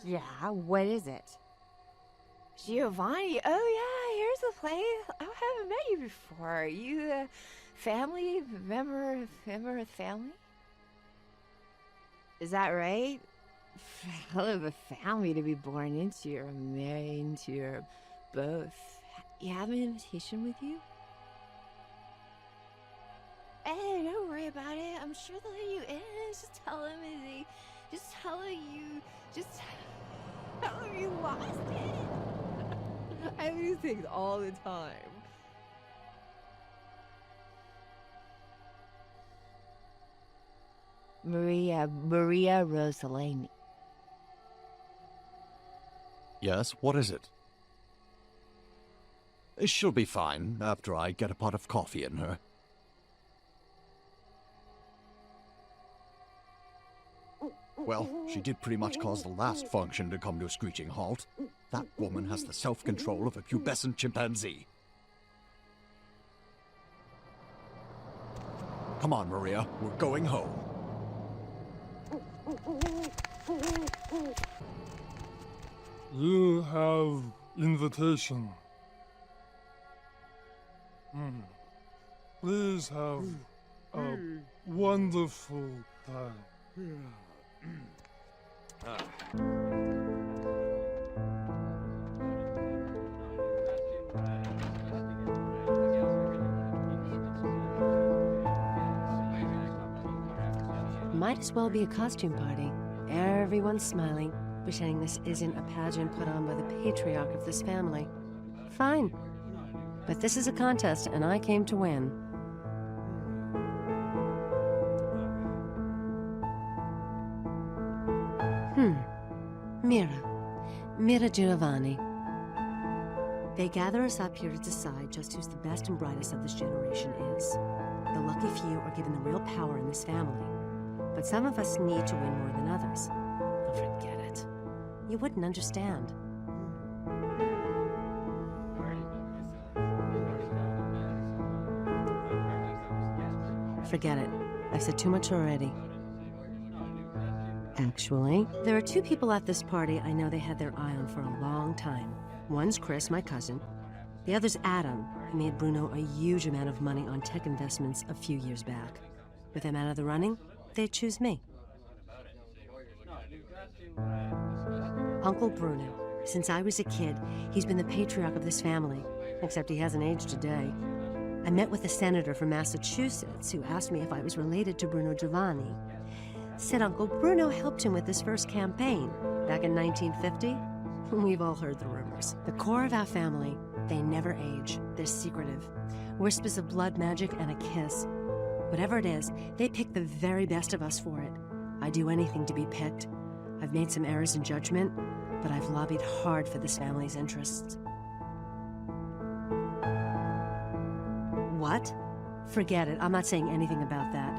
Yeah, what is it? Giovanni, oh yeah, here's the place. I haven't met you before. You, family, member of family? Is that right? Hell of a family to be born into, or married into, or both. You have an invitation with you? Hey, don't worry about it. I'm sure they'll let you in. Just tell them you lost it. I do things all the time. Maria Rosalini. Yes, what is it? She'll be fine after I get a pot of coffee in her. Well, she did pretty much cause the last function to come to a screeching halt. That woman has the self-control of a pubescent chimpanzee. Come on, Maria, we're going home. You have invitation. Please have a wonderful time. Might as well be a costume party. Everyone's smiling, pretending this isn't a pageant put on by the patriarch of this family. Fine. But this is a contest, and I came to win. Mira Giovanni. They gather us up here to decide just who's the best and brightest of this generation is. The lucky few are given the real power in this family. But some of us need to win more than others. Oh, forget it. You wouldn't understand. Forget it. I've said too much already. Actually, there are two people at this party I know they had their eye on for a long time. One's Chris, my cousin. The other's Adam, who made Bruno a huge amount of money on tech investments a few years back. With him out of the running, they'd choose me. Uncle Bruno. Since I was a kid, he's been the patriarch of this family, except he hasn't aged a day. I met with a senator from Massachusetts who asked me if I was related to Bruno Giovanni. Said Uncle Bruno helped him with his first campaign back in 1950. We've all heard the rumors. The core of our family, they never age. They're secretive. Whispers of blood magic and a kiss. Whatever it is, they pick the very best of us for it. I'd do anything to be picked. I've made some errors in judgment, but I've lobbied hard for this family's interests. What? Forget it. I'm not saying anything about that.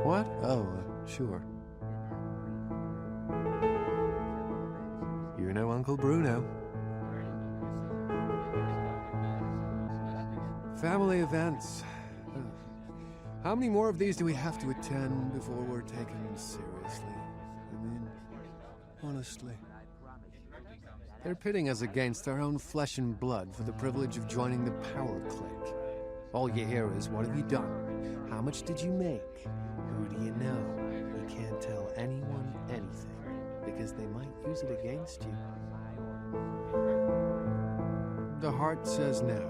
What? Oh, sure. You know Uncle Bruno. Family events. How many more of these do we have to attend before we're taken seriously? I mean, honestly. They're pitting us against our own flesh and blood for the privilege of joining the power clique. All you hear is, what have you done? How much did you make? Who do you know? You can't tell anyone anything, because they might use it against you. The heart says no,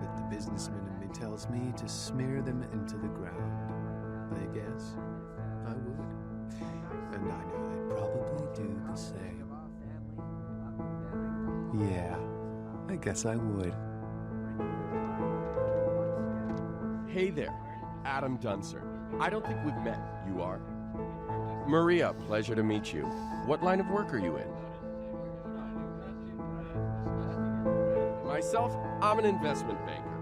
but the businessman in me tells me to smear them into the ground. I guess I would. And I know they'd probably do the same. Yeah, I guess I would. Hey there, Adam Dunser. I don't think we've met. You are? Maria, pleasure to meet you. What line of work are you in? Myself, I'm an investment banker.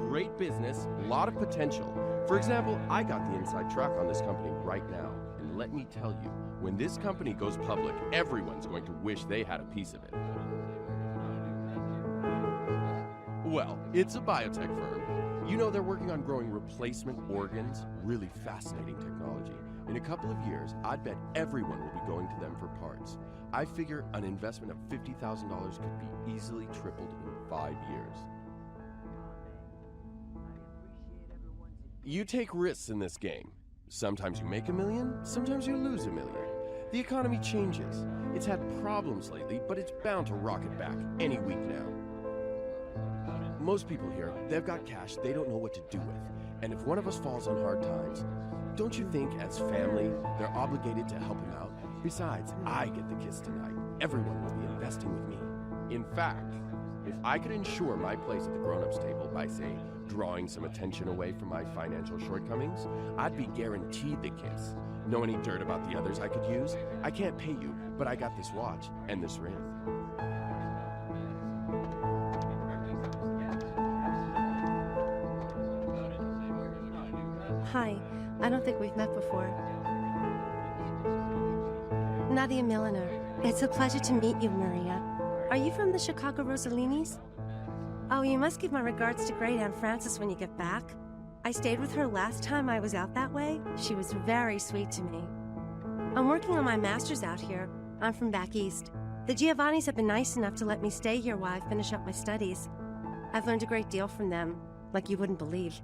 Great business, a lot of potential. For example, I got the inside track on this company right now. And let me tell you, when this company goes public, everyone's going to wish they had a piece of it. Well, it's a biotech firm. You know, they're working on growing replacement organs. Really fascinating technology. In a couple of years, I'd bet everyone will be going to them for parts. I figure an investment of $50,000 could be easily tripled in 5 years. You take risks in this game. Sometimes you make $1 million, sometimes you lose $1 million. The economy changes. It's had problems lately, but it's bound to rocket back any week now. Most people here, they've got cash they don't know what to do with. And if one of us falls on hard times, don't you think as family, they're obligated to help him out? Besides, I get the kiss tonight. Everyone will be investing with me. In fact, if I could ensure my place at the grown-ups table by, say, drawing some attention away from my financial shortcomings, I'd be guaranteed the kiss. Know any dirt about the others I could use? I can't pay you, but I got this watch and this ring. Hi, I don't think we've met before. Nadia Milliner. It's a pleasure to meet you, Maria. Are you from the Chicago Rosallinis? Oh, you must give my regards to great Aunt Frances when you get back. I stayed with her last time I was out that way. She was very sweet to me. I'm working on my master's out here. I'm from back east. The Giovannis have been nice enough to let me stay here while I finish up my studies. I've learned a great deal from them, like you wouldn't believe.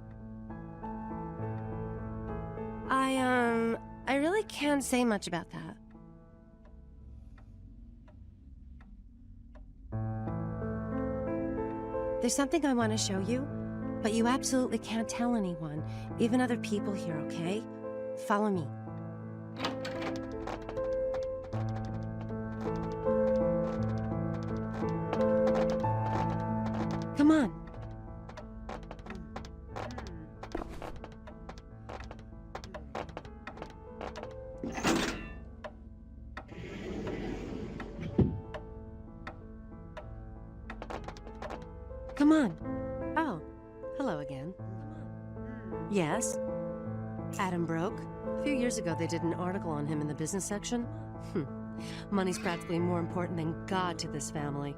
I really can't say much about that. There's something I want to show you, but you absolutely can't tell anyone, even other people here, okay? Follow me. Come on. Come on. Oh, hello again. Yes? Adam broke? A few years ago they did an article on him in the business section. Money's practically more important than God to this family.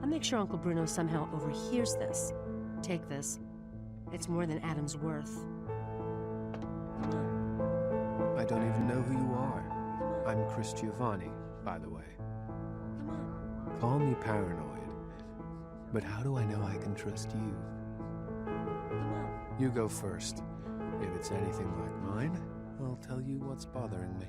I'll make sure Uncle Bruno somehow overhears this. Take this. It's more than Adam's worth. I don't even know who you are. I'm Chris Giovanni, by the way. Call me paranoid, but how do I know I can trust you? You go first. If it's anything like mine, I'll tell you what's bothering me.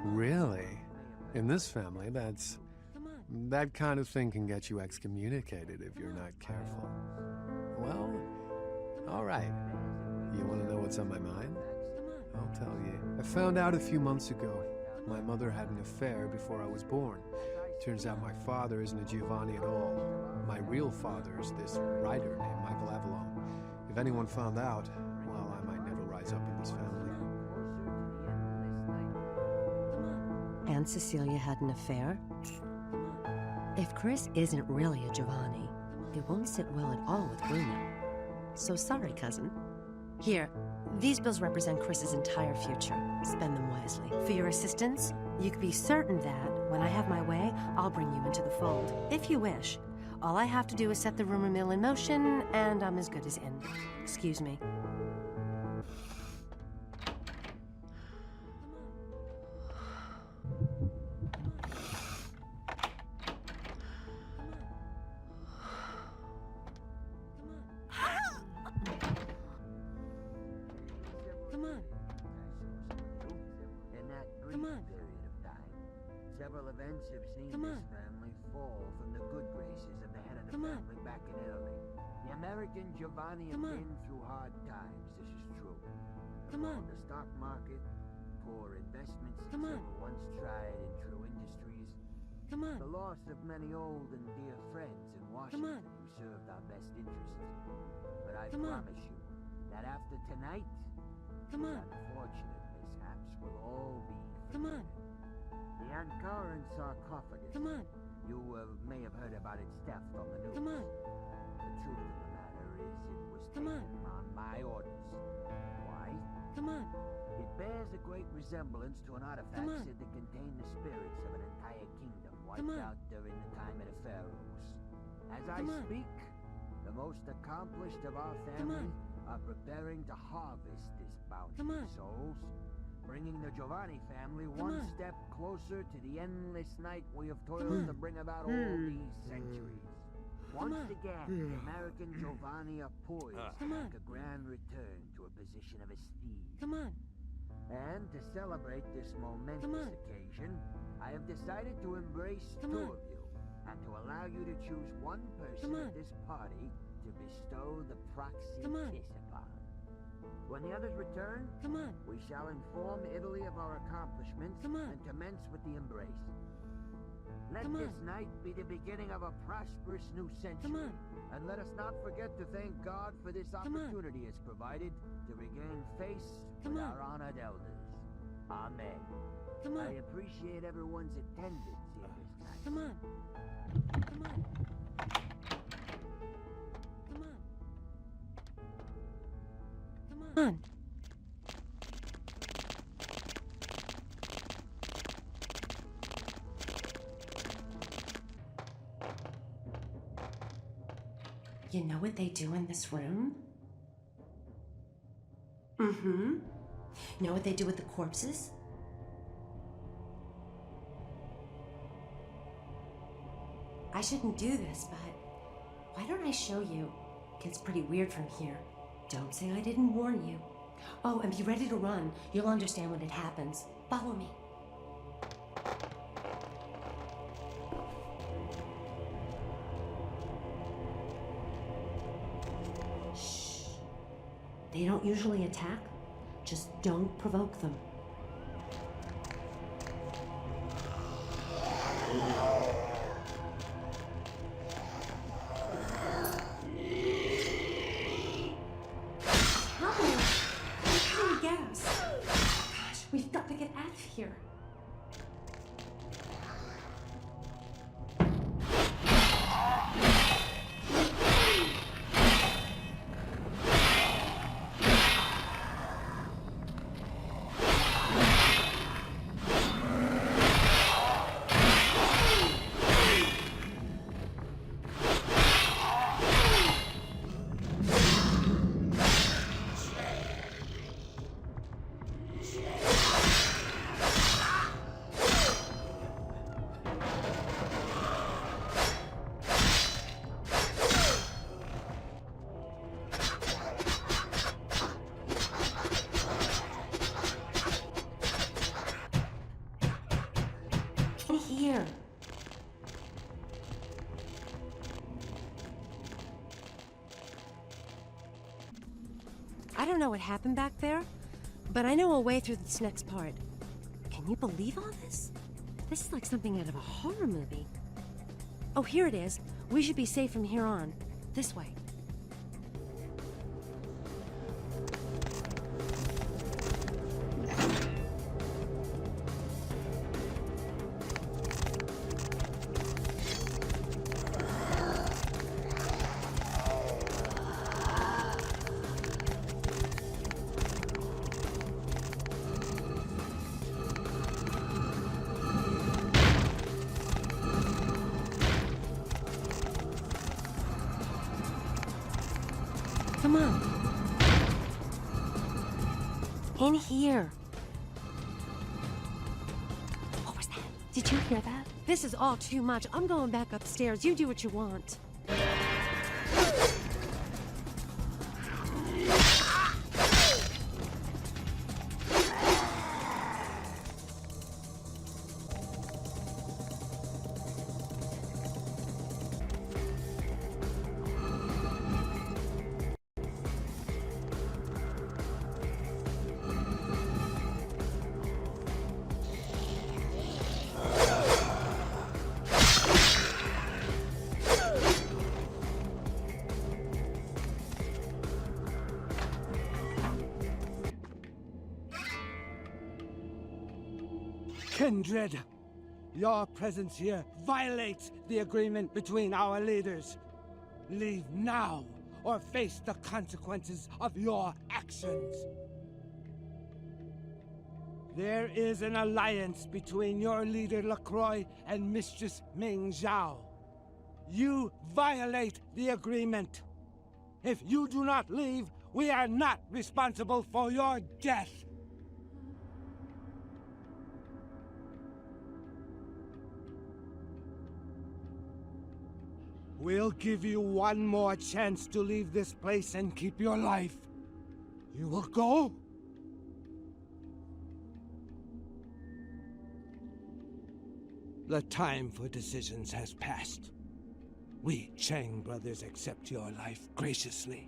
Really? In this family, that kind of thing can get you excommunicated if you're not careful. Well, all right. You want to know what's on my mind? I'll tell you. I found out a few months ago. My mother had an affair before I was born. Turns out my father isn't a Giovanni at all. My real father is this writer named Michael Avalon. If anyone found out, well, I might never rise up in this family. Aunt Cecilia had an affair? If Chris isn't really a Giovanni, it won't sit well at all with Bruno. So sorry, cousin. Here, these bills represent Chris's entire future. Spend them wisely. For your assistance, you can be certain that, when I have my way, I'll bring you into the fold, if you wish. All I have to do is set the rumor mill in motion, and I'm as good as in. Excuse me. Several events have seen this family fall from the good graces of the head of the family back in Italy. The American Giovanni have been through hard times, this is true. The stock market, poor investment several once tried and true industries. The loss of many old and dear friends in Washington who served our best interests. But I promise you that after tonight, these unfortunate mishaps will all be forgiven. The Ankara and sarcophagus. You may have heard about its theft on the news. The truth of the matter is it was taken on my orders. Why? It bears a great resemblance to an artifact said to contain the spirits of an entire kingdom wiped out during the time of the pharaohs. As I speak, the most accomplished of our family are preparing to harvest this bounty of souls, bringing the Giovanni family one step closer to the endless night we have toiled to bring about all these centuries. Once again, the American Giovanni are poised to make a grand return to a position of esteem. And to celebrate this momentous occasion, I have decided to embrace two of you, and to allow you to choose one person at this party to bestow the proxy kiss upon. When the others return, we shall inform Italy of our accomplishments and commence with the embrace. Let this night be the beginning of a prosperous new century, and let us not forget to thank God for this opportunity it's provided to regain face with our honored elders. Amen. I appreciate everyone's attendance here this night. Come on. You know what they do in this room? Know what they do with the corpses? I shouldn't do this, but why don't I show you? Gets pretty weird from here. Don't say I didn't warn you. Oh, and be ready to run. You'll understand when it happens. Follow me. Shh. They don't usually attack. Just don't provoke them. We've got to get out of here. Here. I don't know what happened back there, but I know a way through this next part. Can you believe all this? This is like something out of a horror movie. Oh, here it is. We should be safe from here on. This way. Come on. In here. What was that? Did you hear that? This is all too much. I'm going back upstairs. You do what you want. Kindred, your presence here violates the agreement between our leaders. Leave now, or face the consequences of your actions. There is an alliance between your leader LaCroix and Mistress Ming Zhao. You violate the agreement. If you do not leave, we are not responsible for your death. We'll give you one more chance to leave this place and keep your life. You will go? The time for decisions has passed. We Chang brothers accept your life graciously.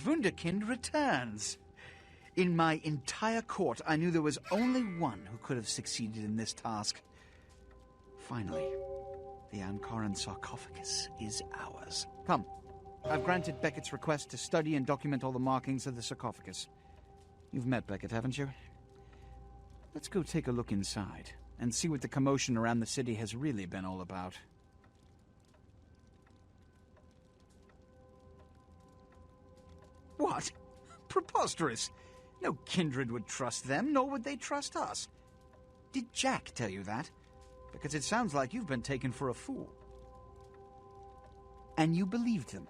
Wunderkind returns. In my entire court, I knew there was only one who could have succeeded in this task. Finally, the Ankaran sarcophagus is ours. Come, I've granted Beckett's request to study and document all the markings of the sarcophagus. You've met Beckett, haven't you? Let's go take a look inside and see what the commotion around the city has really been all about. What? Preposterous! No kindred would trust them, nor would they trust us. Did Jack tell you that? Because it sounds like you've been taken for a fool. And you believed them.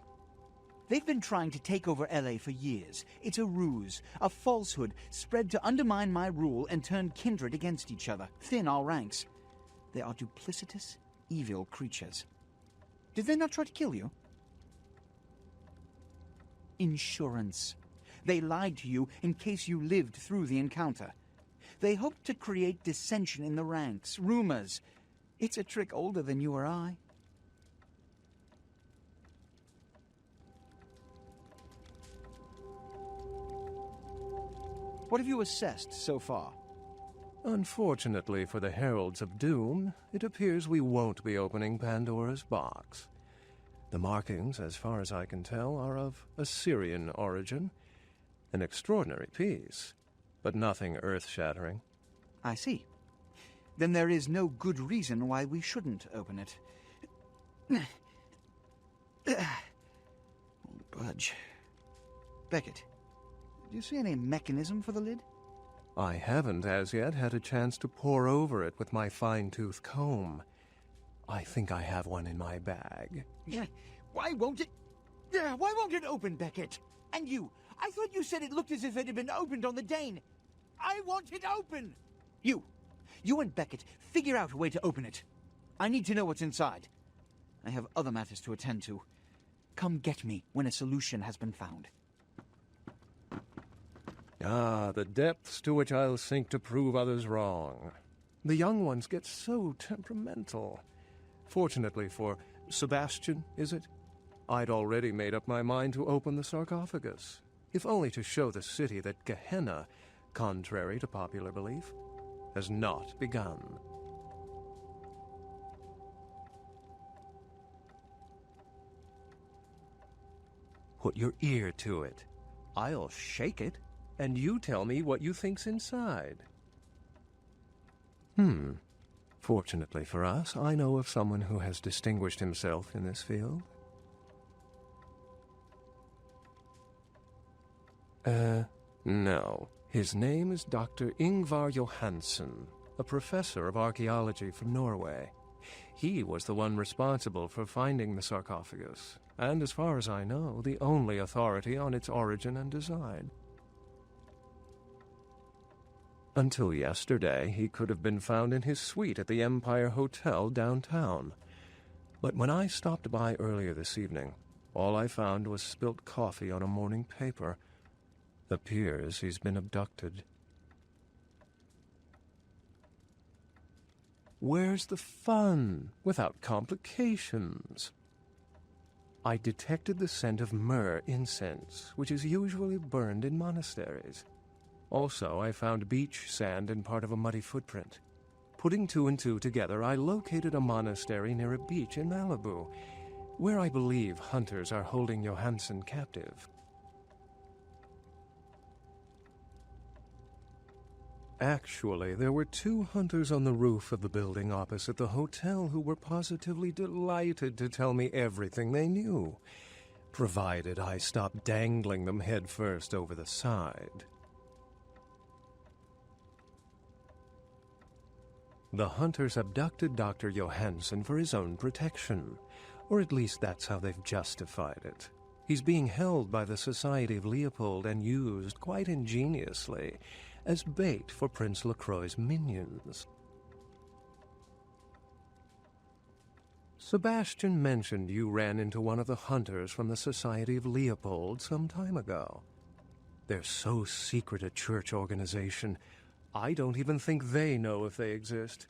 They've been trying to take over LA for years. It's a ruse, a falsehood, spread to undermine my rule and turn kindred against each other, thin our ranks. They are duplicitous, evil creatures. Did they not try to kill you? Insurance. They lied to you in case you lived through the encounter. They hoped to create dissension in the ranks, rumors. It's a trick older than you or I. What have you assessed so far? Unfortunately for the Heralds of Doom, it appears we won't be opening Pandora's box. The markings, as far as I can tell, are of Assyrian origin. An extraordinary piece, but nothing earth-shattering. I see. Then there is no good reason why we shouldn't open it. Won't budge. Beckett, do you see any mechanism for the lid? I haven't as yet had a chance to pore over it with my fine-tooth comb. I think I have one in my bag. Why won't it open, Beckett? And you, I thought you said it looked as if it had been opened on the Dane. I want it open! You and Beckett, figure out a way to open it. I need to know what's inside. I have other matters to attend to. Come get me when a solution has been found. Ah, the depths to which I'll sink to prove others wrong. The young ones get so temperamental. Fortunately for Sebastian, is it? I'd already made up my mind to open the sarcophagus, if only to show the city that Gehenna, contrary to popular belief, has not begun. Put your ear to it. I'll shake it, and you tell me what you think's inside. Fortunately for us, I know of someone who has distinguished himself in this field. No. His name is Dr. Ingvar Johansen, a professor of archaeology from Norway. He was the one responsible for finding the sarcophagus, and as far as I know, the only authority on its origin and design. Until yesterday, he could have been found in his suite at the Empire Hotel downtown. But when I stopped by earlier this evening, all I found was spilt coffee on a morning paper. Appears he's been abducted. Where's the fun, without complications? I detected the scent of myrrh incense, which is usually burned in monasteries. Also, I found beach sand in part of a muddy footprint. Putting two and two together, I located a monastery near a beach in Malibu, where I believe hunters are holding Johansen captive. Actually, there were 2 hunters on the roof of the building opposite the hotel who were positively delighted to tell me everything they knew, provided I stopped dangling them head first over the side. The hunters abducted Dr. Johansen for his own protection, or at least that's how they've justified it. He's being held by the Society of Leopold and used, quite ingeniously, as bait for Prince Lacroix's minions. Sebastian mentioned you ran into one of the hunters from the Society of Leopold some time ago. They're so secret a church organization, I don't even think they know if they exist.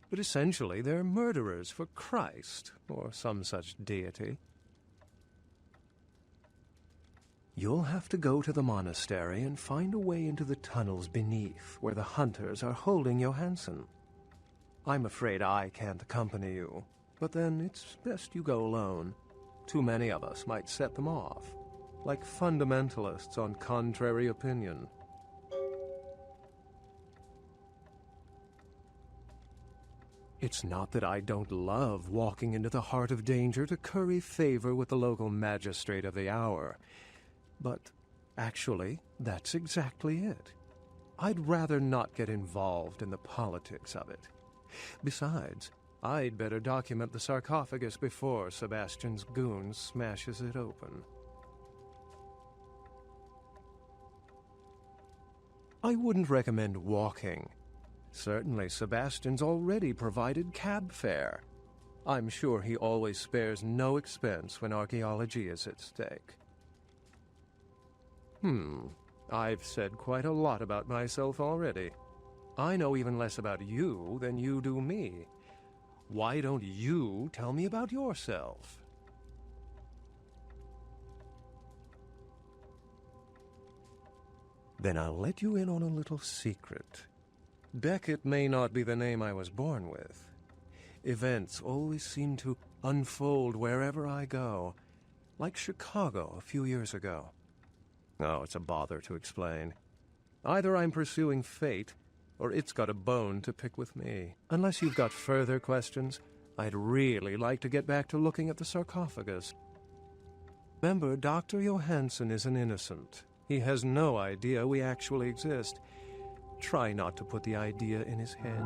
But essentially, they're murderers for Christ, or some such deity. You'll have to go to the monastery and find a way into the tunnels beneath, where the hunters are holding Johansen. I'm afraid I can't accompany you, but then it's best you go alone. Too many of us might set them off, like fundamentalists on contrary opinion. It's not that I don't love walking into the heart of danger to curry favor with the local magistrate of the hour. But actually, that's exactly it. I'd rather not get involved in the politics of it. Besides, I'd better document the sarcophagus before Sebastian's goon smashes it open. I wouldn't recommend walking. Certainly, Sebastian's already provided cab fare. I'm sure he always spares no expense when archaeology is at stake. I've said quite a lot about myself already. I know even less about you than you do me. Why don't you tell me about yourself? Then I'll let you in on a little secret. Beckett may not be the name I was born with. Events always seem to unfold wherever I go, like Chicago a few years ago. Oh, it's a bother to explain. Either I'm pursuing fate, or it's got a bone to pick with me. Unless you've got further questions, I'd really like to get back to looking at the sarcophagus. Remember, Dr. Johansen is an innocent. He has no idea we actually exist. Try not to put the idea in his head.